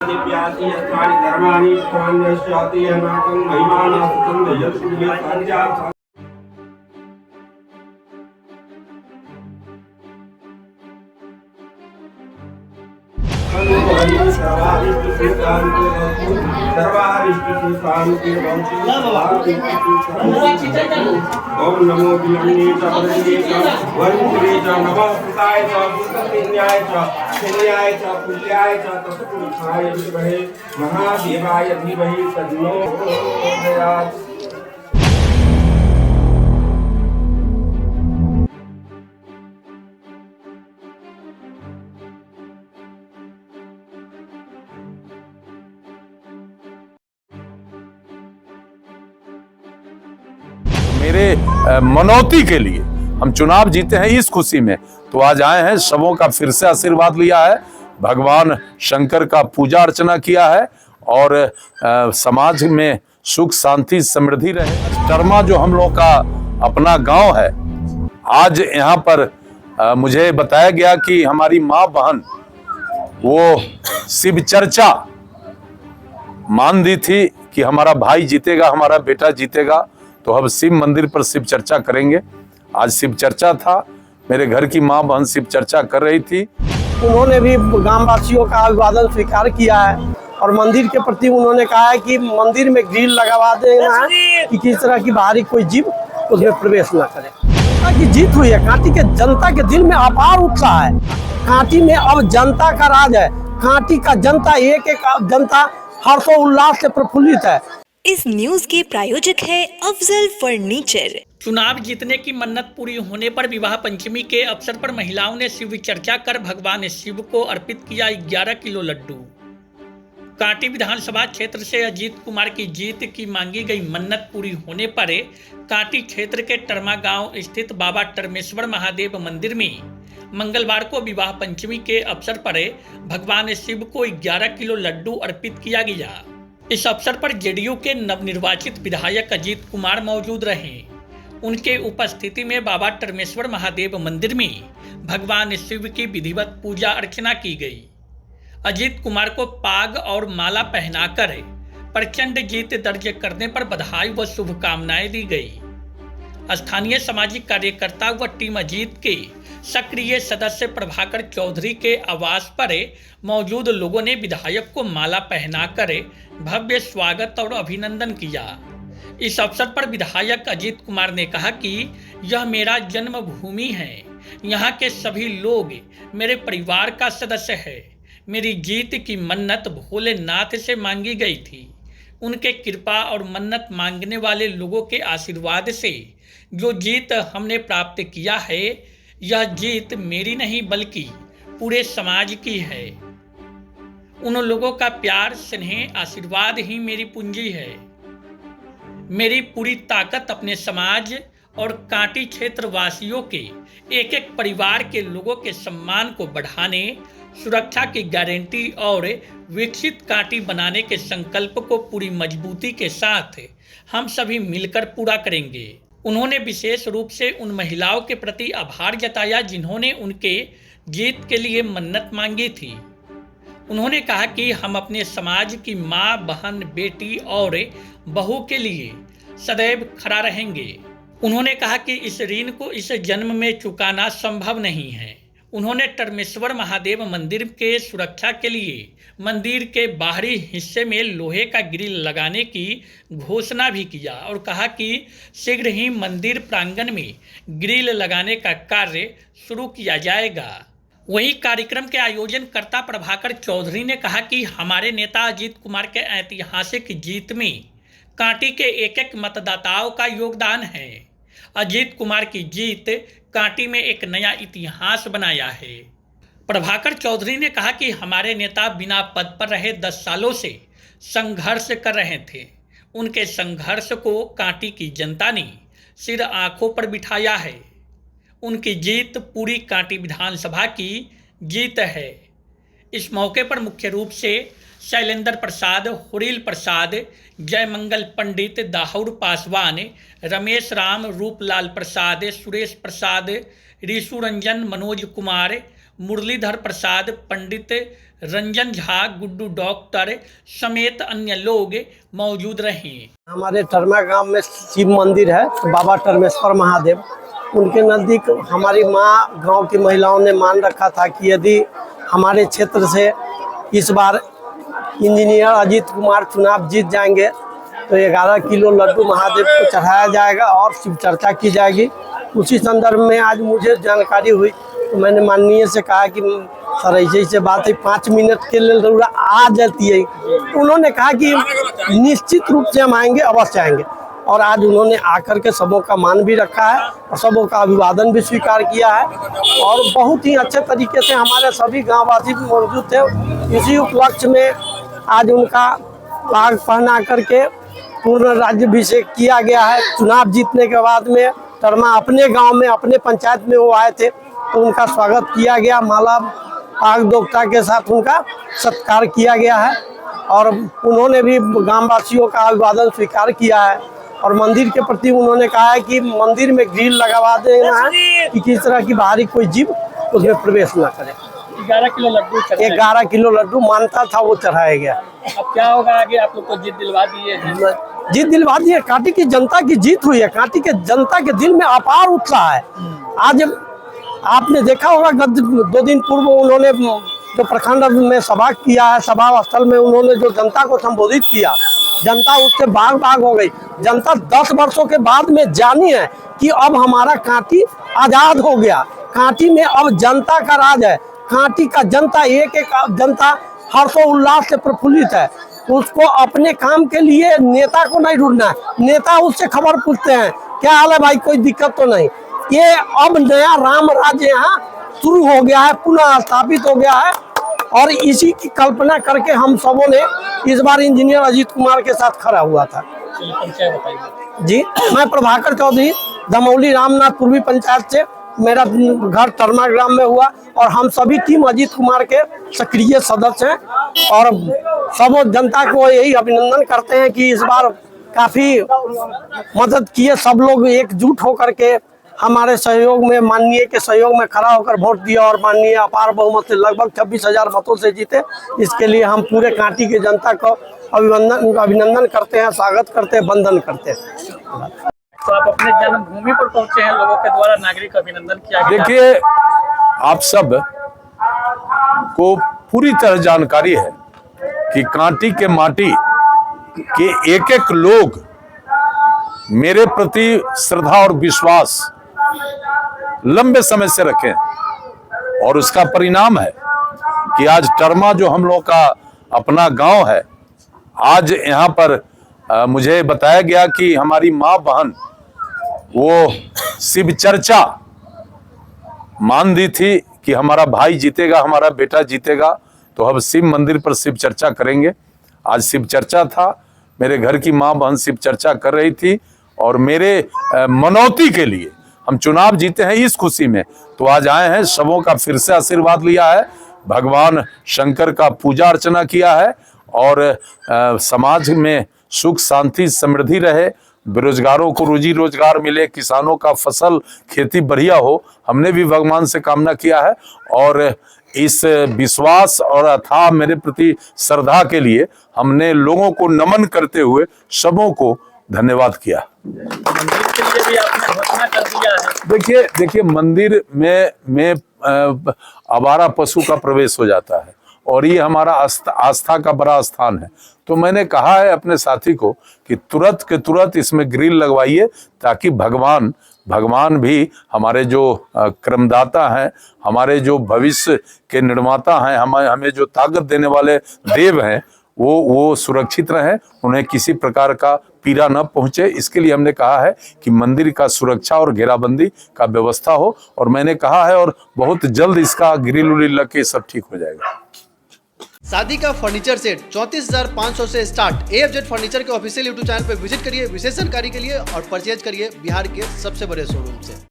दिव्यासी यस्मानि धर्माणि प्राण्यस्याति अनाकं महिमानासतं यत्पुण्य संज्ञा ओम नमो विलम्बने च प्रजने च वरुणे च नमः कृताय च पुष्करण्याय च शल्याय च पुल्याय च तत्पुरुषाय विद्महे महादेवाय धीमहि तन्नो प्रचोदयात्। मेरे मनौती के लिए हम चुनाव जीते हैं इस खुशी में, तो आज आए हैं, सबों का फिर से आशीर्वाद लिया है, भगवान शंकर का पूजा अर्चना किया है और समाज में सुख शांति समृद्धि रहे। टरमा जो हम लोग का अपना गांव है, आज यहाँ पर मुझे बताया गया कि हमारी माँ बहन वो शिव चर्चा मान दी थी कि हमारा भाई जीतेगा, हमारा बेटा जीतेगा, तो हम शिव मंदिर पर शिव चर्चा करेंगे। आज शिव चर्चा था, मेरे घर की माँ बहन शिव चर्चा कर रही थी। उन्होंने भी ग्राम वासियों का अभिवादन स्वीकार किया है और मंदिर के प्रति उन्होंने कहा है कि मंदिर में ग्रिल लगवा देना है कि किसी तरह की बाहरी कोई जीव उसमें प्रवेश न करे। जनता की जीत हुई है, कांटी के जनता के दिल में अपार उत्साह है। कांटी में अब जनता का राज है, कांटी का जनता एक जनता हर्षोल्लास से प्रफुल्लित है। इस न्यूज के प्रायोजक है अफजल फर्नीचर। चुनाव जीतने की मन्नत पूरी होने पर विवाह पंचमी के अवसर पर महिलाओं ने शिव चर्चा कर भगवान शिव को अर्पित किया 11 किलो लड्डू। कांटी विधानसभा क्षेत्र से अजीत कुमार की जीत की मांगी गई मन्नत पूरी होने पर कांटी क्षेत्र के टरमा गांव स्थित बाबा टरमेश्वर महादेव मंदिर में मंगलवार को विवाह पंचमी के अवसर पर भगवान शिव को 11 किलो लड्डू अर्पित किया गया। इस अवसर पर जेडीयू के नवनिर्वाचित विधायक अजीत कुमार मौजूद रहे। उनके उपस्थिति में बाबा टरमेश्वर महादेव मंदिर में भगवान शिव की विधिवत पूजा अर्चना की गई। अजीत कुमार को पाग और माला पहनाकर प्रचंड जीत दर्ज करने पर बधाई व शुभकामनाएं दी गई। स्थानीय सामाजिक कार्यकर्ता व टीम अजीत के सक्रिय सदस्य प्रभाकर चौधरी के आवास पर मौजूद लोगों ने विधायक को माला पहनाकर भव्य स्वागत और अभिनंदन किया। इस अवसर पर विधायक अजीत कुमार ने कहा कि यह मेरा जन्मभूमि है, यहाँ के सभी लोग मेरे परिवार का सदस्य है। मेरी जीत की मन्नत भोलेनाथ से मांगी गई थी। उनके कृपा और मन्नत मांगने वाले लोगों के आशीर्वाद से जो जीत हमने प्राप्त किया है, यह जीत मेरी नहीं बल्कि पूरे समाज की है। उन लोगों का प्यार, स्नेह, आशीर्वाद ही मेरी पूंजी है। मेरी पूरी ताकत अपने समाज और कांटी क्षेत्र वासियों के एक एक परिवार के लोगों के सम्मान को बढ़ाने, सुरक्षा की गारंटी और विकसित कांटी बनाने के संकल्प को पूरी मजबूती के साथ हम सभी मिलकर पूरा करेंगे। उन्होंने विशेष रूप से उन महिलाओं के प्रति आभार जताया जिन्होंने उनके जीत के लिए मन्नत मांगी थी। उन्होंने कहा कि हम अपने समाज की माँ, बहन, बेटी और बहू के लिए सदैव खड़ा रहेंगे। उन्होंने कहा कि इस ऋण को इस जन्म में चुकाना संभव नहीं है। उन्होंने टरमेश्वर महादेव मंदिर के सुरक्षा के लिए मंदिर के बाहरी हिस्से में लोहे का ग्रिल लगाने की घोषणा भी किया और कहा कि शीघ्र ही मंदिर प्रांगण में ग्रिल लगाने का कार्य शुरू किया जाएगा। वहीं कार्यक्रम के आयोजनकर्ता प्रभाकर चौधरी ने कहा कि हमारे नेता अजीत कुमार के ऐतिहासिक जीत में कांटी के एक एक मतदाताओं का योगदान है। अजीत कुमार की जीत कांटी में एक नया इतिहास बनाया है। प्रभाकर चौधरी ने कहा कि हमारे नेता बिना पद पर रहे 10 सालों से संघर्ष कर रहे थे। उनके संघर्ष को कांटी की जनता ने सिर आंखों पर बिठाया है। उनकी जीत पूरी कांटी विधानसभा की जीत है। इस मौके पर मुख्य रूप से शैलेंद्र प्रसाद, हुरील प्रसाद, जयमंगल पंडित, दाहौर पासवान, रमेश राम, रूपलाल प्रसाद, सुरेश प्रसाद, ऋषु रंजन, मनोज कुमार, मुरलीधर प्रसाद, पंडित रंजन झा, गुड्डू डॉक्टर समेत अन्य लोग मौजूद रहे। हमारे टरमा गांव में शिव मंदिर है, बाबा टरमेश्वर महादेव, उनके नज़दीक हमारी माँ गांव की महिलाओं ने मान रखा था कि यदि हमारे क्षेत्र से इस बार इंजीनियर अजीत कुमार चुनाव जीत जाएंगे तो 11 किलो लड्डू महादेव को चढ़ाया जाएगा और शिव चर्चा की जाएगी। उसी संदर्भ में आज मुझे जानकारी हुई तो मैंने माननीय से कहा कि सर ऐसे बात है, 5 मिनट के लिए जरूर आ जाती है। उन्होंने कहा कि निश्चित रूप से हम आएंगे, अवश्य आएंगे, और आज उन्होंने आकर के सबों का मान भी रखा है और सबों का अभिवादन भी स्वीकार किया है और बहुत ही अच्छे तरीके से हमारे सभी गाँववासी मौजूद थे। इसी उपलक्ष्य में आज उनका पाग पहना करके पूर्ण राज्याभिषेक किया गया है। चुनाव जीतने के बाद में टरमा अपने गांव में, अपने पंचायत में वो आए थे तो उनका स्वागत किया गया, माला पाग दोगटा के साथ उनका सत्कार किया गया है और उन्होंने भी ग्रामवासियों का अभिवादन स्वीकार किया है और मंदिर के प्रति उन्होंने कहा है कि मंदिर में ग्रिल लगवा देना है कि किस तरह की बाहरी कोई जीव उसमें प्रवेश न करे। 11 किलो लड्डू 11 किलो लड्डू मानता था वो चढ़ाया गया। अब क्या होगा आगे? आप लोग को जीत दिलवा दी है? जीत दिलवा दी है, कांटी की जनता की जीत हुई है। कांटी के जनता के दिल में अपार उत्साह है। आज आपने देखा होगा 2 दिन पूर्व उन्होंने जो प्रखंड में सभा किया है, सभा स्थल में उन्होंने जो जनता को संबोधित किया, जनता उससे बाग बाग हो गई। जनता 10 वर्षों के बाद में जानी है कि अब हमारा कांटी आजाद हो गया, कांटी में अब जनता का राज है। कांटी का जनता एक जनता हर्षोल्लास से प्रफुल्लित है। उसको अपने काम के लिए नेता को नहीं ढूंढना है, नेता उससे खबर पूछते हैं क्या हाल है भाई, कोई दिक्कत तो नहीं। ये अब नया राम राज्य यहाँ शुरू हो गया है, पुनः स्थापित हो गया है और इसी की कल्पना करके हम सबों ने इस बार इंजीनियर अजीत कुमार के साथ खड़ा हुआ था। जी, मैं प्रभाकर चौधरी, दमौली रामनाथ पूर्वी पंचायत से, मेरा घर टरमा ग्राम में हुआ और हम सभी टीम अजीत कुमार के सक्रिय सदस्य हैं और सब जनता को यही अभिनंदन करते हैं कि इस बार काफी मदद किए सब लोग, एकजुट होकर के हमारे सहयोग में, माननीय के सहयोग में खड़ा होकर वोट दिया और माननीय अपार बहुमत से लगभग 26,000 मतों से जीते। इसके लिए हम पूरे कांटी की जनता को अभिनंदन करते हैं, स्वागत करते हैं, वंदन करते हैं। तो आप अपने जन्मभूमि पर पहुंचे हैं, लोगों के द्वारा नागरिक अभिनंदन किया गया। देखिए, आप सब को पूरी तरह जानकारी है कि कांटी के माटी के एक लोग मेरे प्रति श्रद्धा और विश्वास लंबे समय से रखें और उसका परिणाम है कि आज टरमा जो हम लोग का अपना गांव है, आज यहाँ पर मुझे बताया गया कि हमारी माँ बहन वो शिव चर्चा मान दी थी कि हमारा भाई जीतेगा, हमारा बेटा जीतेगा, तो हम शिव मंदिर पर शिव चर्चा करेंगे। आज शिव चर्चा था, मेरे घर की माँ बहन शिव चर्चा कर रही थी और मेरे मनौती के लिए हम चुनाव जीते हैं इस खुशी में, तो आज आए हैं, सबों का फिर से आशीर्वाद लिया है, भगवान शंकर का पूजा अर्चना किया है और समाज में सुख शांति समृद्धि रहे, बेरोजगारों को रोजी रोजगार मिले, किसानों का फसल खेती बढ़िया हो, हमने भी भगवान से कामना किया है और इस विश्वास और अथाह मेरे प्रति श्रद्धा के लिए हमने लोगों को नमन करते हुए सबों को धन्यवाद किया। मंदिर के लिए भी आपने घोषणा कर दिया है। देखिए मंदिर में आवारा पशु का प्रवेश हो जाता है और ये हमारा आस्था का बड़ा स्थान है, तो मैंने कहा है अपने साथी को कि तुरंत के तुरंत इसमें ग्रिल लगवाइए ताकि भगवान भी हमारे जो क्रमदाता हैं, हमारे जो भविष्य के निर्माता हैं, हमें जो ताकत देने वाले देव हैं, वो सुरक्षित रहें, उन्हें किसी प्रकार का पीड़ा न पहुंचे। इसके लिए हमने कहा है कि मंदिर का सुरक्षा और घेराबंदी का व्यवस्था हो और मैंने कहा है और बहुत जल्द इसका ग्रिल उरिल लग के सब ठीक हो जाएगा। शादी का फर्नीचर सेट 34,500 से स्टार्ट। AFZ फर्नीचर के ऑफिशियल YouTube चैनल पर विजिट करिए विशेष जानकारी के लिए और परचेज करिए बिहार के सबसे बड़े शोरूम से।